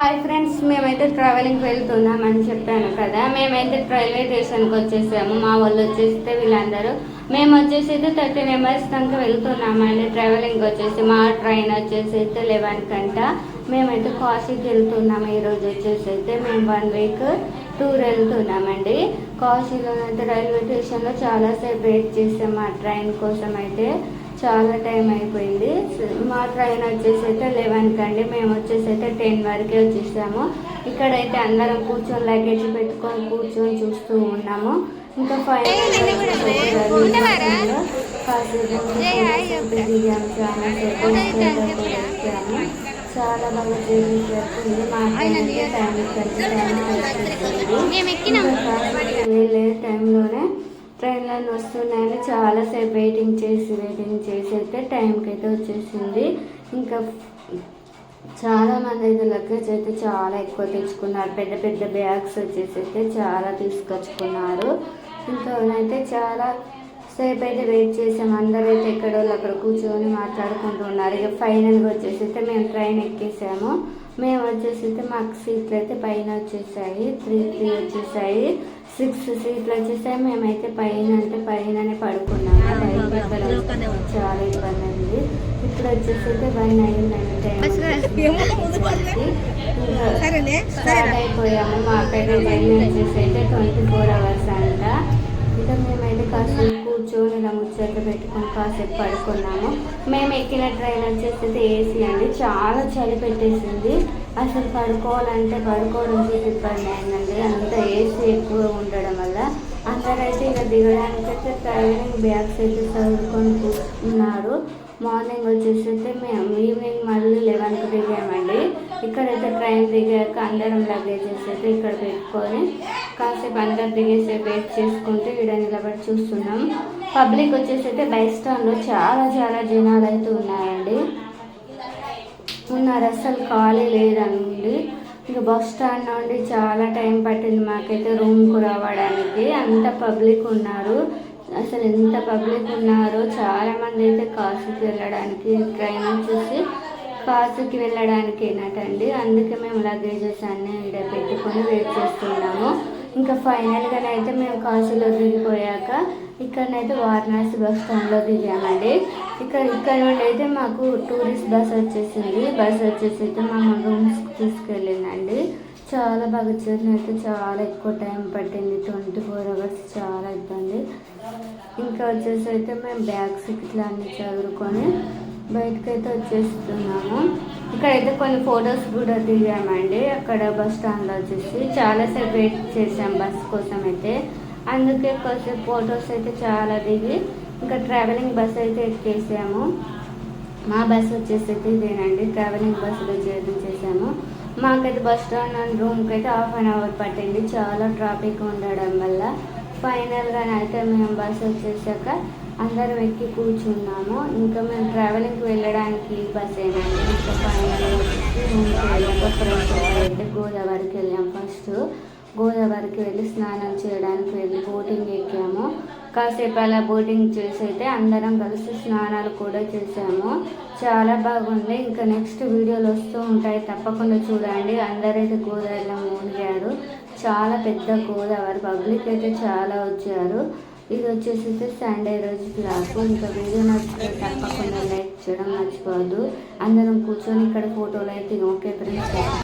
Hi friends, మేమైతే ట్రావెలింగ్కి వెళ్తున్నామని చెప్పాను కదా. మేమైతే రైల్వే స్టేషన్కి వచ్చేసాము. మా వాళ్ళు వచ్చేస్తే వీళ్ళందరూ మేము వచ్చేసి 30 మెంబర్స్ దాకా వెళ్తున్నామండి. ట్రావెలింగ్ వచ్చేసి మా ట్రైన్ వచ్చేసి 11 గంట. మేమైతే కాశీకి వెళ్తున్నాము. ఈరోజు వచ్చేసి అయితే మేము 1 వీక్ టూర్ వెళ్తున్నామండి. కాశీలో అయితే రైల్వే స్టేషన్లో చాలాసేపు వెయిట్ చేసాము. మా ట్రైన్ కోసం అయితే చాలా టైం అయిపోయింది. మా ట్రైన్ వచ్చేసి అయితే 11 కండి. మేము వచ్చేసి అయితే 10 వరకే వచ్చేసాము. ఇక్కడైతే అందరం కూర్చొని లగేజ్ పెట్టుకొని కూర్చొని చూస్తూ ఉన్నాము. ఇంకా చాలా బాగా జరుగుతుంది. మా వెళ్ళే టైంలోనే ట్రైన్లను వస్తున్నాయని చాలాసేపు వెయిటింగ్ చేసి అయితే టైంకి అయితే వచ్చేసింది. ఇంకా చాలామంది అయితే లగేజ్ అయితే చాలా ఎక్కువ తెచ్చుకున్నారు. పెద్ద పెద్ద బ్యాగ్స్ వచ్చేసి అయితే చాలా తీసుకొచ్చుకున్నారు. ఇంకా అయితే చాలా సేపు అయితే వెయిట్ చేసాము. అందరైతే ఎక్కడో అక్కడ కూర్చొని మాట్లాడుకుంటూ ఉన్నారు. ఇక ఫైనల్గా వచ్చేసి అయితే మేము ట్రైన్ ఎక్కేసాము. మేము వచ్చేసి అయితే మాకు సీట్లు అయితే పైన వచ్చేసాయి. 3 వచ్చేసాయి. 6 సీట్లు వచ్చేసాయి. మేమైతే పైననే పడుకున్నాము. చాలా ఇబ్బంది అయింది. ఇప్పుడు వచ్చేసి అయితే 1 అయిందంటే స్టార్ట్ అయిపోయాము. మాకైతే ట్రైన్ వచ్చేసి అయితే 24 hours అంట. ఇంకా మేమైతే కాసేపు కూర్చొని ఇలా ముచ్చట్లు పెట్టుకొని కాసేపు పడుకున్నాము. మేము ఎక్కిన ట్రైన్ వచ్చేసి ఏసీ అండి. చాలా చలి పెట్టేసింది. అసలు పడుకోవాలంటే పడుకోవడానికి ఇబ్బంది అయిందండి. అంత ఏసీ ఎక్కువ ఉండడం వల్ల అందరైతే ఇక దిగడానికైతే ట్రావెలింగ్ బ్యాగ్స్ అయితే చదువుకొని కూర్చున్నారు. మార్నింగ్ వచ్చేసి అయితే మేము ఈవినింగ్ మళ్ళీ 11కి దిగామండి. ఇక్కడైతే ట్రైన్ దిగాక అందరం లగేజెస్ అయితే ఇక్కడ పెట్టుకొని కాసేపు అందరు దిగేసేపు వెయిట్ చేసుకుంటూ ఇక్కడ నిలబడి చూస్తున్నాం. పబ్లిక్ వచ్చేసి అయితే బస్ స్టాండ్లో చాలా జనాలు అయితే ఉన్నారండి. అసలు ఖాళీ లేదండి. ఇంకా బస్ స్టాండ్ నుండి చాలా టైం పట్టింది మాకైతే రూమ్కు రావడానికి. అంత పబ్లిక్ ఉన్నారు. అసలు ఎంత పబ్లిక్ ఉన్నారో. చాలామంది అయితే కాశీకి వెళ్ళడానికి ట్రైన్ వచ్చేసి కాశీకి వెళ్ళడానికి ఏనటండి. అందుకే మేము లగేజెస్ అన్నీ ఇక్కడ పెట్టుకొని వెయిట్ చేస్తున్నాము. ఇంకా ఫైనల్గానైతే మేము కాశీలో దిగిపోయాక ఇక్కడనైతే వారణాసి బస్ స్టాండ్లో దిగామండి. ఇక్కడ నుండి అయితే మాకు టూరిస్ట్ బస్ వచ్చేసింది. బస్ వచ్చేసి అయితే మా రూమ్స్కి తీసుకెళ్ళిందండి. చాలా బాగా జర్నీ అయితే చాలా ఎక్కువ టైం పట్టింది. 24 hours చాలా ఇబ్బంది. ఇంకా వచ్చేసి అయితే మేము బ్యాగ్స్ ఇట్లా అన్నీ చదువుకొని బయటకైతే వచ్చేస్తున్నాము. ఇక్కడైతే కొన్ని ఫొటోస్ కూడా దిగామండి. అక్కడ బస్ స్టాండ్లో వచ్చేసి చాలాసేపు వెయిట్ చేసాం బస్ కోసం అయితే. అందుకే కొంచెం ఫొటోస్ అయితే చాలా దిగి ఇంకా ట్రావెలింగ్ బస్ అయితే ఎక్కేసాము. మా బస్ వచ్చేసి అయితే ఇదేనండి. ట్రావెలింగ్ బస్సులో జర్నీ చేసాము. మాకైతే బస్ స్టాండ్ అండ్ రూమ్కి అయితే 1/2 hour పట్టింది. చాలా ట్రాఫిక్ ఉండడం వల్ల ఫైనల్గానైతే మేము బస్ వచ్చేసాక అందరం ఎక్కి కూర్చున్నాము. ఇంకా మేము ట్రావెలింగ్కి వెళ్ళడానికి బస్ ఏనండి. ఇంకా ఫైనల్గా రూమ్కి వెళ్ళాక ఫ్రెండ్స్ అయితే గోదావరికి వెళ్ళాం. ఫస్ట్ గోదావరికి వెళ్ళి స్నానం చేయడానికి వెళ్ళి బోటింగ్ ఎక్కాము. కాసేపు అలా బోటింగ్ చేసి అయితే అందరం కలిసి స్నానాలు కూడా చేసాము. చాలా బాగుంది. ఇంకా నెక్స్ట్ వీడియోలు వస్తూ ఉంటాయి, తప్పకుండా చూడండి. అందరైతే గోదావరిలో మునిగారు. చాలా పెద్ద గోదావరి. పబ్లిక్ అయితే చాలా వచ్చారు. ఇది వచ్చేసి అయితే సండే రోజు క్లాస్. ఇంకా వీడియో నచ్చితే తప్పకుండా లైక్ చేయడం మర్చిపోవద్దు. అందరం కూర్చొని ఇక్కడ ఫోటోలు అయితే ఓకే ఫ్రెండ్స్.